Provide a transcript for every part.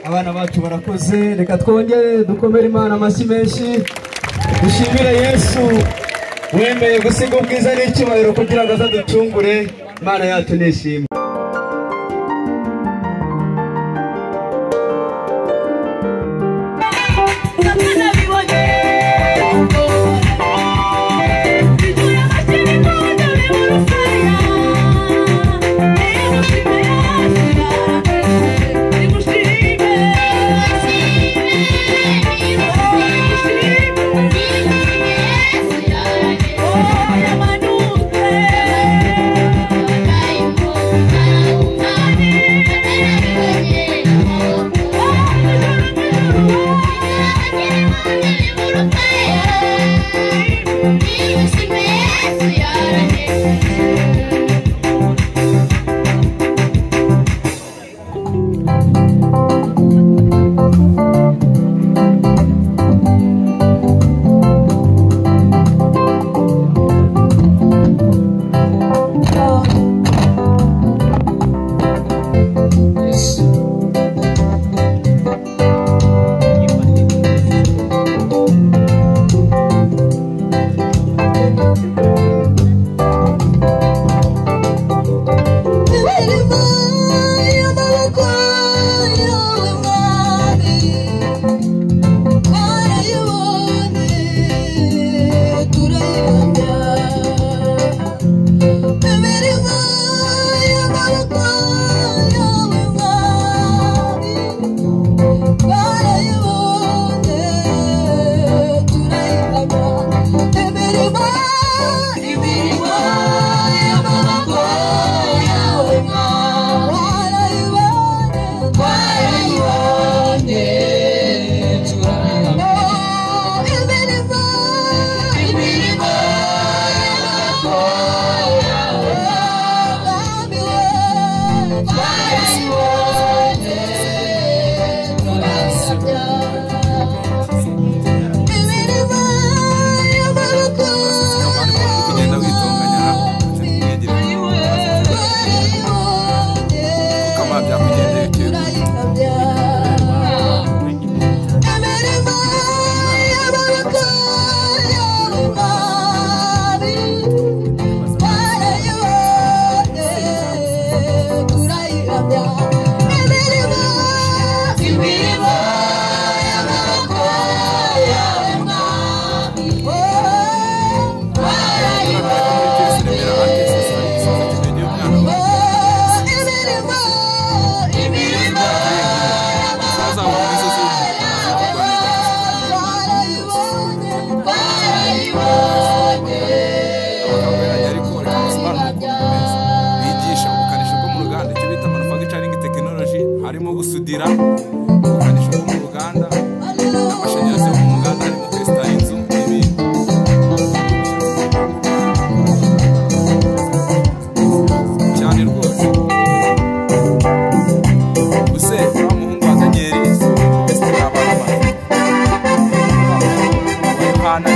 abana bacu barakoze. Reka twongere dukomere Imana amashyi menshi, dushimire Yesu wemeye gusiga ubwiza n'icyubahiro kugira ngo azaducungure. Imana yacu nishimwe. harimo gusudira ukanisha mu ruganda amashanyarazi mu ruganda harimo kwesitara inzu n'ibindi cyane rwose use wa muhungu wa Daniel ese abantu Yohana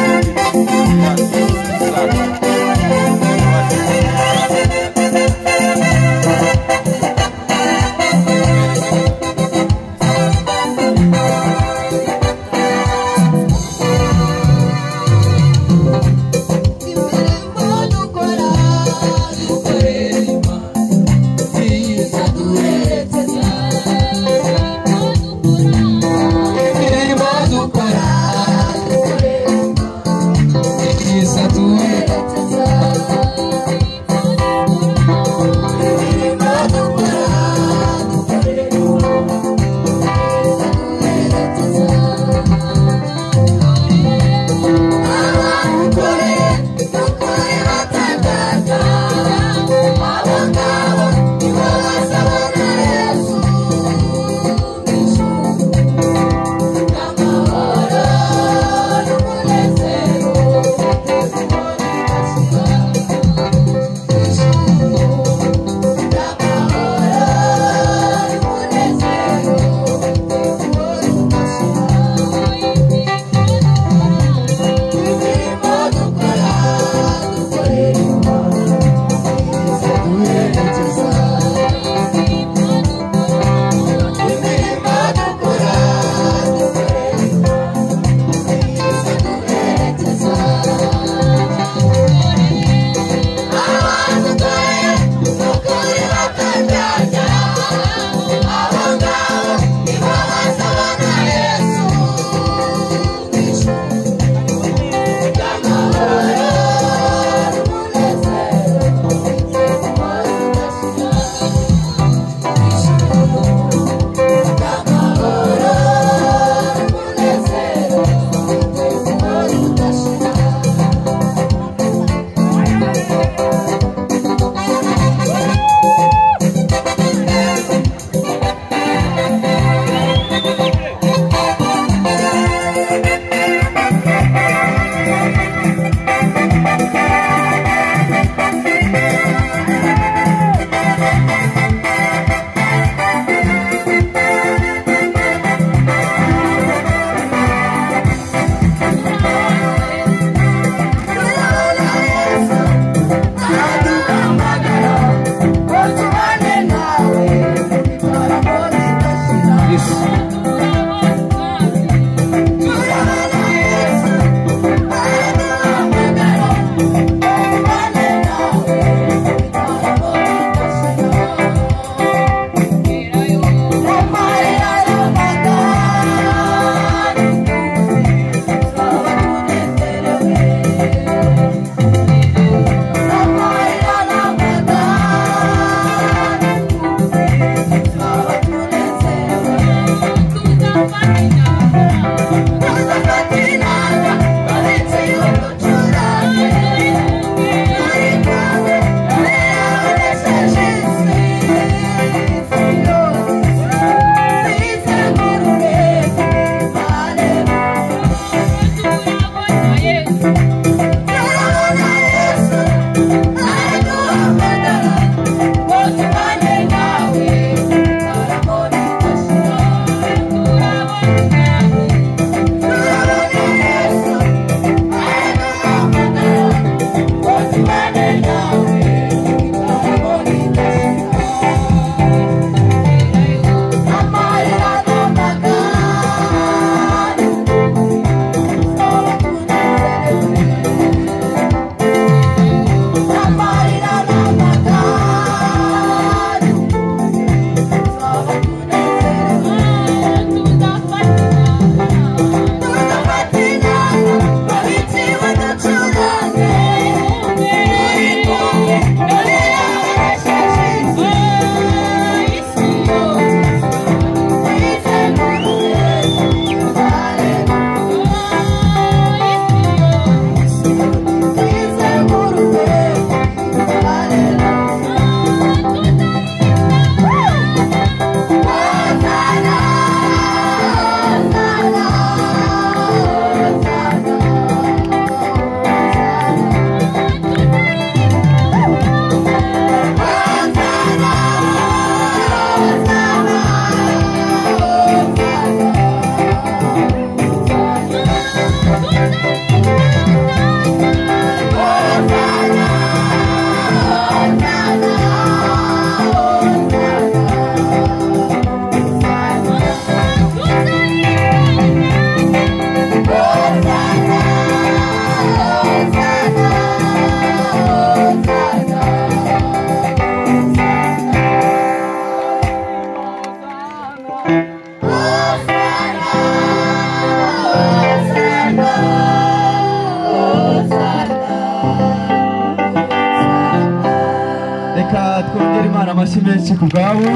reka twongere Imana amashyi menshi ku bwabo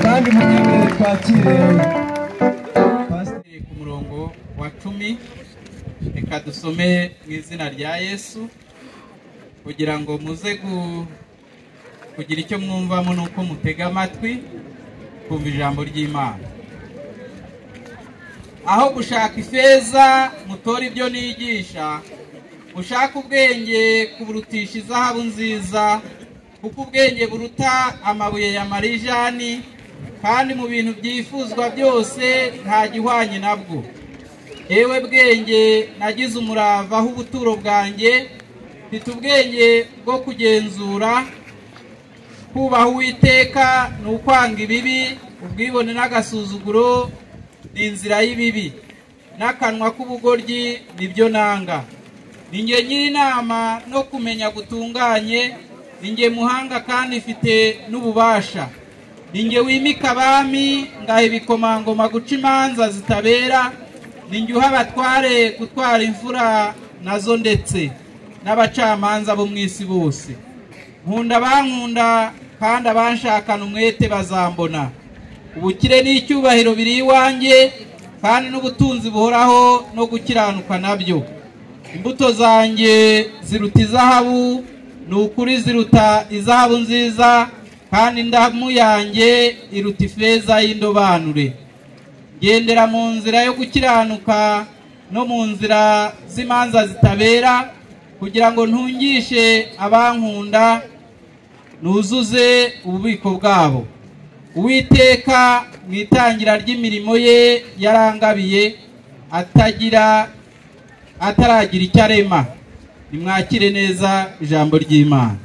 kandi munyemere twakire pasiteri ku murongo wa 10. Reka dusome mu izina rya Yesu kugira ngo muze kugira icyo mwumvamo nuko mutega amatwi kumva ijambo ry'Imana. Aho gushaka ifeza mutora ibyo nigisha, ushaka ubwenge kuburutisha izahabu nziza, kuko ubwenge buruta amabuye ya marijani, kandi mu bintu byifuzwa byose nta gihwanye nabwo. Ewe bwenge nagize umurava aho ubuturo bwanjye, mfite ubwenge bwo kugenzura. Kubaha Uwiteka ni ukwanga ibibi, ubwibone n'agasuzuguro ni inzira y'ibibi, n'akanwa k'ubugoryi nibyo nanga. Ninjye nyir'inama no kumenya gutunganye, ninjye muhanga kandi mfite n'ububasha. Ninjye wimika abami ngaha ibikomangoma guca imanza zitabera, ninjye uha abatware gutwara imfura nazo ndetse n'abacamanza bo mu isi bose. Nkunda bankunda kandi abanshakana umwete bazambona. Ubukire n'icyubahiro biri iwanjye, kandi n'ubutunzi buhoraho no gukiranuka nabyo. Imbuto zanjye ziruta izahabu, ni ukuri ziruta izahabu nziza, kandi indamu yanjye iruta ifeza y'indobanure. Gendera mu nzira yo gukiranuka no mu nzira z'imanza zitabera, kugira ngo ntungishe abankunda, nuzuze ububiko bwabo. Uwiteka mu itangira ry'imirimo ye yarangabiye, ataragira icyo arema. Nimwakire neza ijambo ry'Imana.